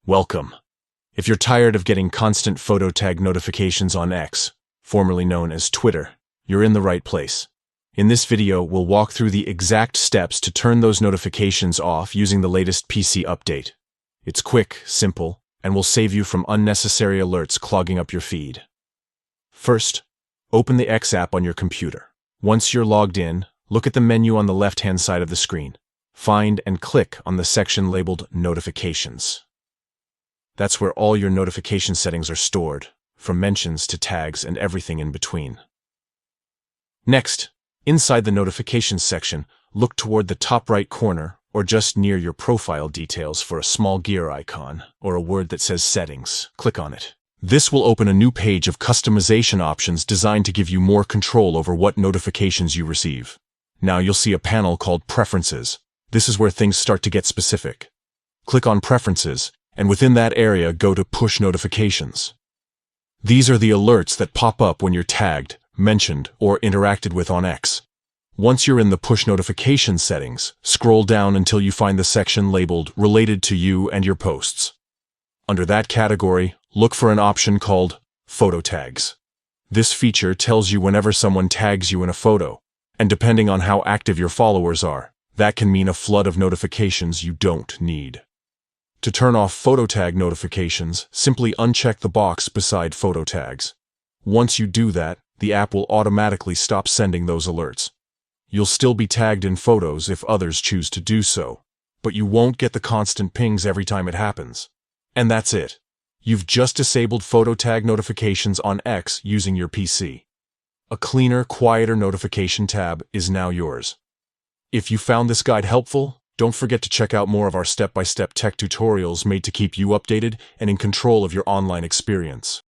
Welcome. If you're tired of getting constant photo tag notifications on X, formerly known as Twitter, you're in the right place. In this video, we'll walk through the exact steps to turn those notifications off using the latest PC update. It's quick, simple, and will save you from unnecessary alerts clogging up your feed. First, open the X app on your computer. Once you're logged in, look at the menu on the left-hand side of the screen. Find and click on the section labeled Notifications. That's where all your notification settings are stored, from mentions to tags and everything in between. Next, inside the Notifications section, look toward the top right corner or just near your profile details for a small gear icon or a word that says Settings. Click on it. This will open a new page of customization options designed to give you more control over what notifications you receive. Now you'll see a panel called Preferences. This is where things start to get specific. Click on Preferences, and within that area, go to Push Notifications. These are the alerts that pop up when you're tagged, mentioned, or interacted with on X. Once you're in the Push Notifications settings, scroll down until you find the section labeled Related to You and Your Posts. Under that category, look for an option called Photo Tags. This feature tells you whenever someone tags you in a photo, and depending on how active your followers are, that can mean a flood of notifications you don't need. To turn off photo tag notifications, simply uncheck the box beside photo tags. Once you do that, the app will automatically stop sending those alerts. You'll still be tagged in photos if others choose to do so, but you won't get the constant pings every time it happens. And that's it. You've just disabled photo tag notifications on X using your PC. A cleaner, quieter notification tab is now yours. If you found this guide helpful, don't forget to check out more of our step-by-step tech tutorials made to keep you updated and in control of your online experience.